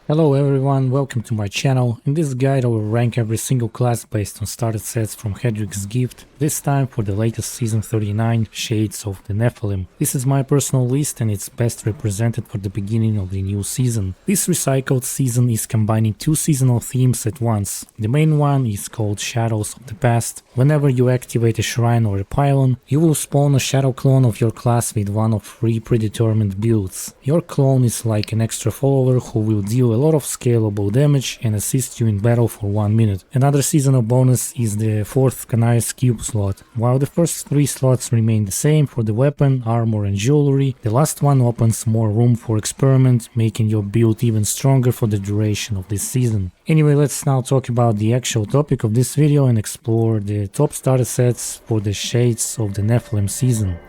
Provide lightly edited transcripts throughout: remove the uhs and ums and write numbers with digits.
Hello everyone, welcome to my channel. In this guide I will rank every single class based on starter sets from Haedrig's gift, this time for the latest season 39, Shades of the Nephalem. This is my personal list and it's best represented for the beginning of the new season. This recycled season is combining two seasonal themes at once. The main one is called Shadows of the Past. Whenever you activate a shrine or a pylon, you will spawn a shadow clone of your class with one of 3 predetermined builds. Your clone is like an extra follower who will deal a lot of scalable damage and assist you in battle for 1 minute. Another seasonal bonus is the 4th Canai's Cube slot. While the first 3 slots remain the same for the weapon, armor and jewelry, the last one opens more room for experiment, making your build even stronger for the duration of this season. Anyway, let's now talk about the actual topic of this video and explore the top starter sets for the Shades of the Nephalem season.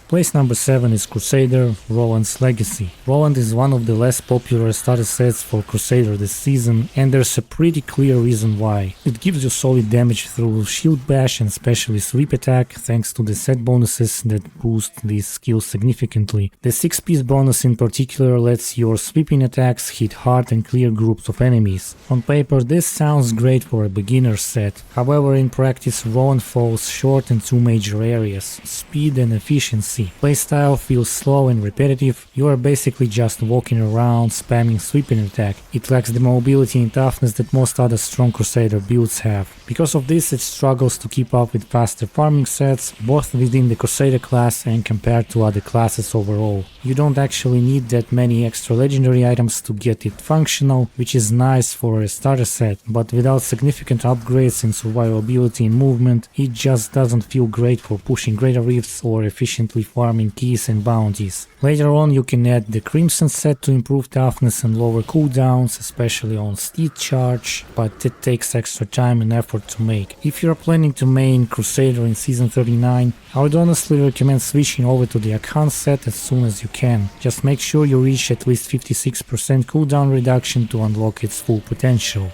Place number 7 is Crusader, Roland's Legacy. Roland is one of the less popular starter sets for Crusader this season, and there's a pretty clear reason why. It gives you solid damage through Shield Bash and especially Sweep Attack thanks to the set bonuses that boost these skills significantly. The 6-piece bonus in particular lets your sweeping attacks hit hard and clear groups of enemies. On paper this sounds great for a beginner set, however in practice Roland falls short in 2 major areas, speed and efficiency. Playstyle feels slow and repetitive, you are basically just walking around spamming sweeping attack. It lacks the mobility and toughness that most other strong Crusader builds have. Because of this it struggles to keep up with faster farming sets, both within the Crusader class and compared to other classes overall. You don't actually need that many extra legendary items to get it functional, which is nice for a starter set, but without significant upgrades in survivability and movement, it just doesn't feel great for pushing greater rifts or efficiently farming keys and bounties. Later on you can add the Crimson set to improve toughness and lower cooldowns, especially on Steed Charge, but it takes extra time and effort to make. If you're planning to main Crusader in season 39, I would honestly recommend switching over to the Akhan set as soon as you can. Just make sure you reach at least 56% cooldown reduction to unlock its full potential.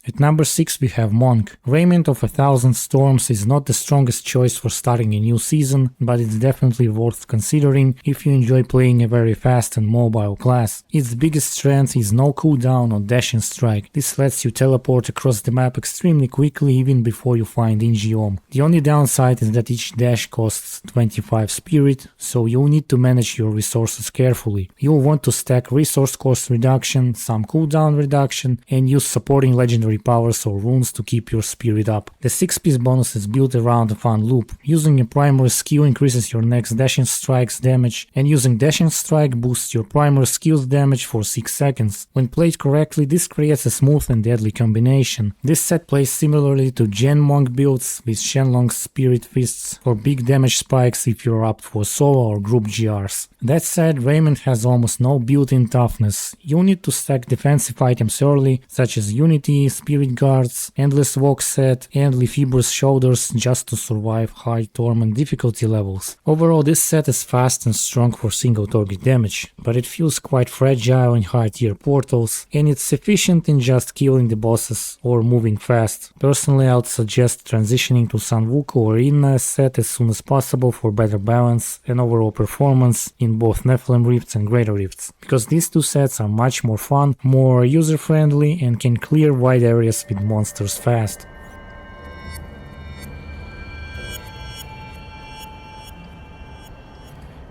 At number 6 we have Monk. Raiment of 1000 Storms is not the strongest choice for starting a new season, but it's definitely worth considering if you enjoy playing a very fast and mobile class. Its biggest strength is no cooldown on Dash and Strike. This lets you teleport across the map extremely quickly even before you find Ingeom. The only downside is that each dash costs 25 spirit, so you'll need to manage your resources carefully. You'll want to stack resource cost reduction, some cooldown reduction, and use supporting legendary powers or runes to keep your spirit up. The 6-piece bonus is built around a fun loop. Using a primary skill increases your next dashing strike's damage, and using dashing strike boosts your primary skill's damage for 6 seconds. When played correctly, this creates a smooth and deadly combination. This set plays similarly to Gen Monk builds, with Shenlong's Spirit Fists for big damage spikes if you're up for solo or group GRs. That said, Raiment has almost no built-in toughness. You'll need to stack defensive items early, such as Unity, Spirit Guards, Endless Walk set, and Firzj's Shoulders just to survive high Torment difficulty levels. Overall, this set is fast and strong for single target damage, but it feels quite fragile in high tier portals, and it's efficient in just killing the bosses or moving fast. Personally, I would suggest transitioning to Sanwuko or Inna set as soon as possible for better balance and overall performance in both Nephalem Rifts and Greater Rifts, because these two sets are much more fun, more user-friendly, and can clear wide areas with monsters fast.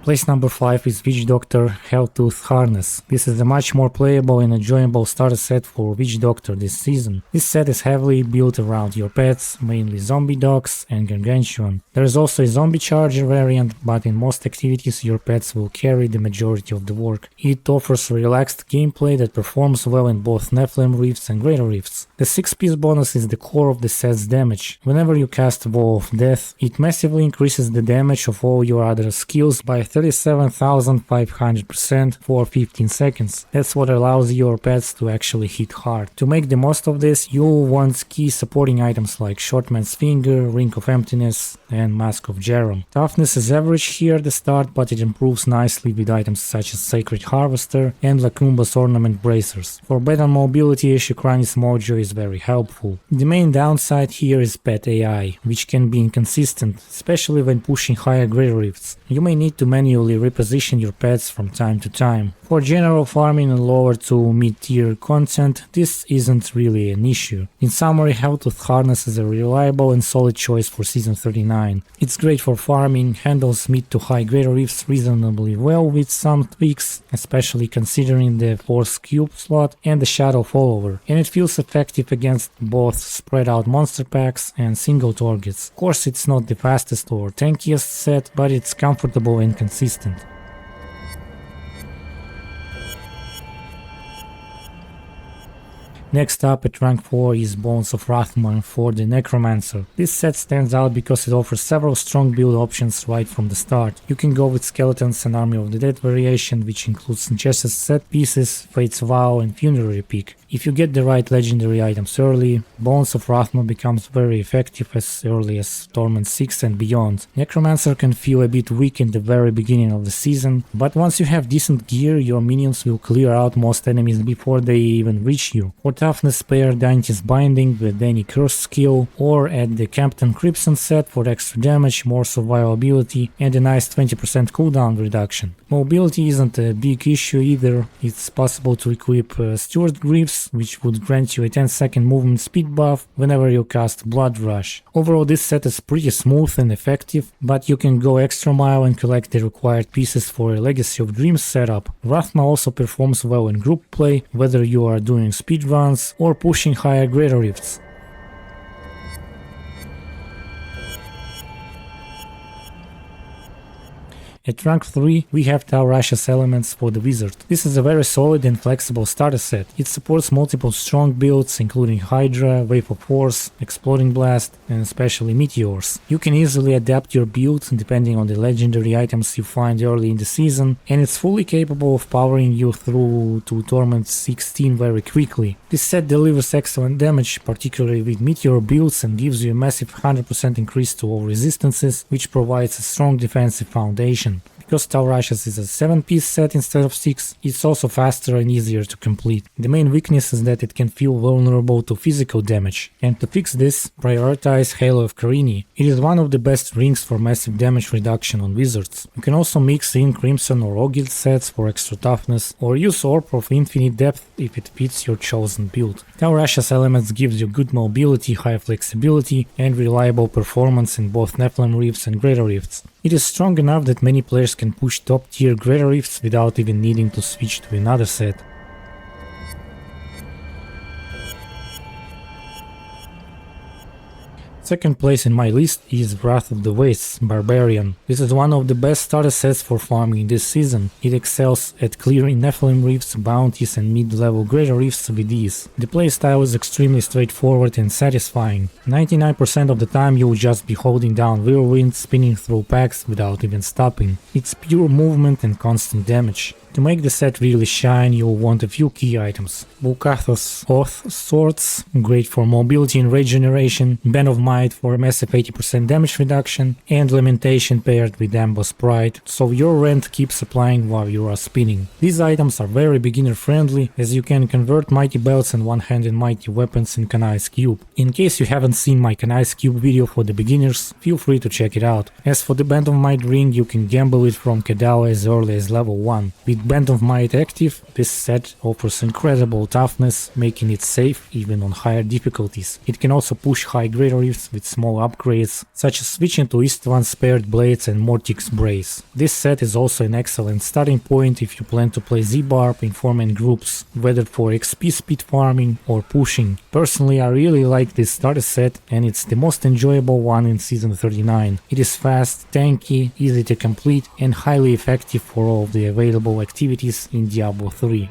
Place number 5 is Witch Doctor Helltooth Harness. This is a much more playable and enjoyable starter set for Witch Doctor this season. This set is heavily built around your pets, mainly zombie dogs and gargantuan. There is also a zombie charger variant, but in most activities your pets will carry the majority of the work. It offers relaxed gameplay that performs well in both Nephalem Rifts and Greater Rifts. The 6-piece bonus is the core of the set's damage. Whenever you cast Wall of Death, it massively increases the damage of all your other skills by 37,500% for 15 seconds. That's what allows your pets to actually hit hard. To make the most of this, you'll want key supporting items like Shortman's Finger, Ring of Emptiness, and Mask of Jerem. Toughness is average here at the start, but it improves nicely with items such as Sacred Harvester and Lacumba's Ornament Bracers. For better mobility, Shukrani's Mojo is very helpful. The main downside here is pet AI, which can be inconsistent, especially when pushing higher Greater Rifts. You may need to manually reposition your pets from time to time. For general farming and lower to mid-tier content, this isn't really an issue. In summary, Helltooth Harness is a reliable and solid choice for Season 39. It's great for farming, handles mid to high Greater Rifts reasonably well with some tweaks, especially considering the Force Cube slot and the Shadow Follower, and it feels effective against both spread out monster packs and single targets. Of course, it's not the fastest or tankiest set, but it's comfortable and consistent. Next up at rank 4 is Bones of Rathmon for the Necromancer. This set stands out because it offers several strong build options right from the start. You can go with Skeletons and Army of the Dead variation, which includes Jess's set pieces, Fate's Vow and Funerary Peak. If you get the right legendary items early, Bones of Rathmon becomes very effective as early as Torment 6 and beyond. Necromancer can feel a bit weak in the very beginning of the season, but once you have decent gear, your minions will clear out most enemies before they even reach you. For toughness, pair Danity's Binding with any curse skill, or add the Captain Crimson set for extra damage, more survivability and a nice 20% cooldown reduction. Mobility isn't a big issue either. It's possible to equip Steward Greaves, which would grant you a 10-second movement speed buff whenever you cast Blood Rush. Overall, this set is pretty smooth and effective, but you can go extra mile and collect the required pieces for a Legacy of Dreams setup. Rathma also performs well in group play, whether you are doing speedruns or pushing higher Greater Rifts. At rank 3, we have Taurash's Elements for the Wizard. This is a very solid and flexible starter set. It supports multiple strong builds including Hydra, Wave of Force, Exploding Blast and especially Meteors. You can easily adapt your build depending on the legendary items you find early in the season, and it's fully capable of powering you through to Torment 16 very quickly. This set delivers excellent damage, particularly with Meteor builds, and gives you a massive 100% increase to all resistances, which provides a strong defensive foundation. Because Taurash's is a 7-piece set instead of 6, it's also faster and easier to complete. The main weakness is that it can feel vulnerable to physical damage, and to fix this, prioritize Halo of Carini. It is one of the best rings for massive damage reduction on wizards. You can also mix in Crimson or Ogild sets for extra toughness, or use Orb of Infinite Depth if it fits your chosen build. Taurash's Elements gives you good mobility, high flexibility, and reliable performance in both Nephalem Rifts and Greater Rifts. It is strong enough that many players can push top tier Greater Rifts without even needing to switch to another set. Second place in my list is Wrath of the Wastes Barbarian. This is one of the best starter sets for farming this season. It excels at clearing Nephalem Rifts, bounties and mid-level Greater Rifts with ease. The playstyle is extremely straightforward and satisfying. 99% of the time you will just be holding down Whirlwind, spinning through packs without even stopping. It's pure movement and constant damage. To make the set really shine, you'll want a few key items. Vulkathos Oath Swords, great for mobility and regeneration, Band of Might for a massive 80% damage reduction, and Lamentation paired with Amboss Pride, so your rent keeps applying while you are spinning. These items are very beginner friendly, as you can convert Mighty Belts and one-handed Mighty Weapons in Kanai's Cube. In case you haven't seen my Kanai's Cube video for the beginners, feel free to check it out. As for the Band of Might ring, you can gamble it from Kedao as early as level 1. With Band of Might active, this set offers incredible toughness, making it safe even on higher difficulties. It can also push high Greater Rifts with small upgrades, such as switching to Istvan's Paired Blades and Mortix Brace. This set is also an excellent starting point if you plan to play Z-Barb in 4-man groups, whether for XP speed farming or pushing. Personally, I really like this starter set, and it's the most enjoyable one in Season 39. It is fast, tanky, easy to complete, and highly effective for all of the available activities in Diablo 3.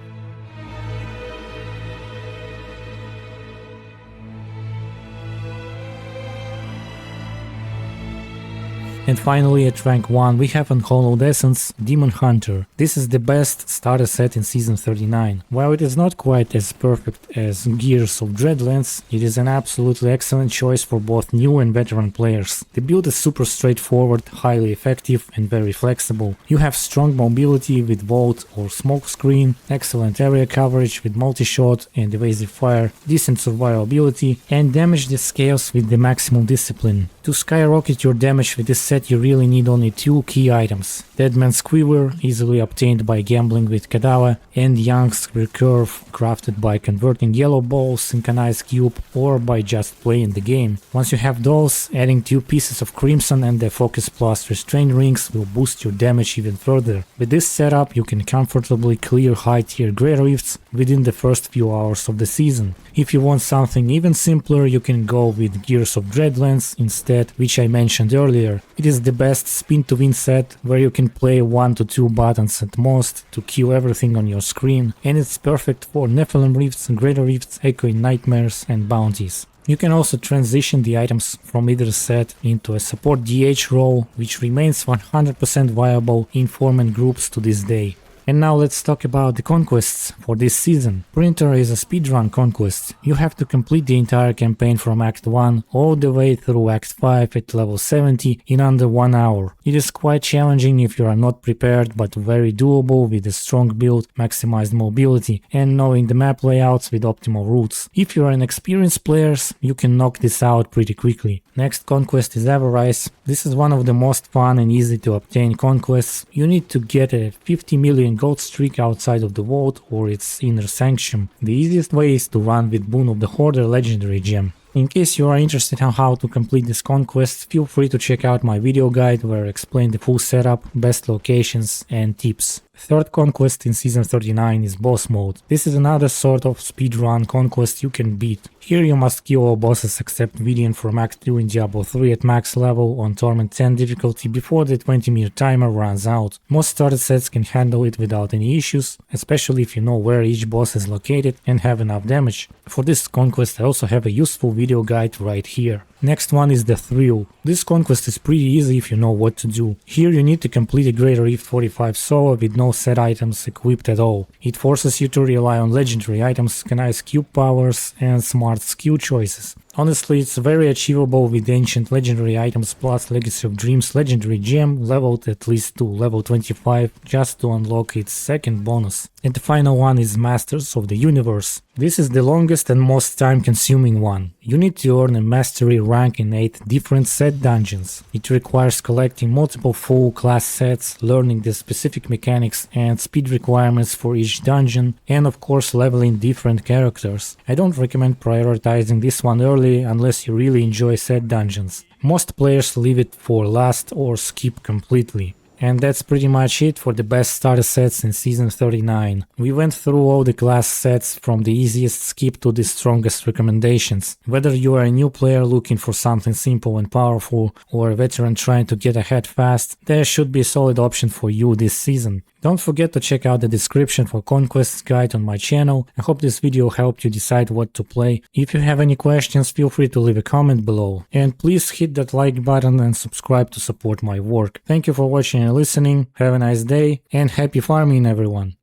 And finally at rank 1 we have Unhallowed Essence Demon Hunter. This is the best starter set in season 39. While it is not quite as perfect as Gears of Dreadlands, it is an absolutely excellent choice for both new and veteran players. The build is super straightforward, highly effective and very flexible. You have strong mobility with Vault or Smoke Screen, excellent area coverage with multi-shot and evasive fire, decent survivability, and damage that scales with the maximum discipline. To skyrocket your damage with this set you really need only 2 key items: Deadman's Quiver, easily obtained by gambling with Kadava, and Young's Recurve, crafted by converting yellow balls in an ice cube or by just playing the game. Once you have those, adding 2 pieces of Crimson and the Focus Plus Restraint Rings will boost your damage even further. With this setup you can comfortably clear high tier Grey Rifts within the first few hours of the season. If you want something even simpler you can go with Gears of Dreadlands instead, which I mentioned earlier. It is the best spin to win set where you can play 1 to 2 buttons at most to kill everything on your screen, and it's perfect for Nephalem Rifts, Greater Rifts, Echoing Nightmares and Bounties. You can also transition the items from either set into a support DH role, which remains 100% viable in Foreman groups to this day. And now let's talk about the conquests for this season. Printer is a speedrun conquest. You have to complete the entire campaign from Act 1 all the way through Act 5 at level 70 in under 1 hour. It is quite challenging if you are not prepared, but very doable with a strong build, maximized mobility, and knowing the map layouts with optimal routes. If you are an experienced player, you can knock this out pretty quickly. Next conquest is Avarice. This is one of the most fun and easy to obtain conquests. You need to get a 50 million gold streak outside of the vault or its inner sanction. The easiest way is to run with Boon of the Hoarder legendary gem. In case you are interested on how to complete this conquest, feel free to check out my video guide where I explain the full setup, best locations and tips. Third conquest in season 39 is boss mode. This is another sort of speedrun conquest you can beat. Here you must kill all bosses except Vidian from Act 2 in Diablo 3 at max level on Torment 10 difficulty before the 20-minute timer runs out. Most starter sets can handle it without any issues, especially if you know where each boss is located and have enough damage. For this conquest I also have a useful video guide right here. Next one is the Thrill. This conquest is pretty easy if you know what to do. Here you need to complete a Greater Rift 45 solo with no set items equipped at all. It forces you to rely on legendary items, canise cube powers and smart skill choices. Honestly, it's very achievable with ancient legendary items plus Legacy of Dreams legendary gem leveled at least to level 25 just to unlock its second bonus. And the final one is Masters of the Universe. This is the longest and most time consuming one. You need to earn a mastery rank in 8 different set dungeons. It requires collecting multiple full class sets, learning the specific mechanics and speed requirements for each dungeon, and of course leveling different characters. I don't recommend prioritizing this one early unless you really enjoy set dungeons. Most players leave it for last or skip completely. And that's pretty much it for the best starter sets in season 39. We went through all the class sets from the easiest skip to the strongest recommendations. Whether you are a new player looking for something simple and powerful or a veteran trying to get ahead fast, there should be a solid option for you this season. Don't forget to check out the description for Conquests guide on my channel. I hope this video helped you decide what to play. If you have any questions, feel free to leave a comment below. And please hit that like button and subscribe to support my work. Thank you for watching and listening. Have a nice day and happy farming everyone.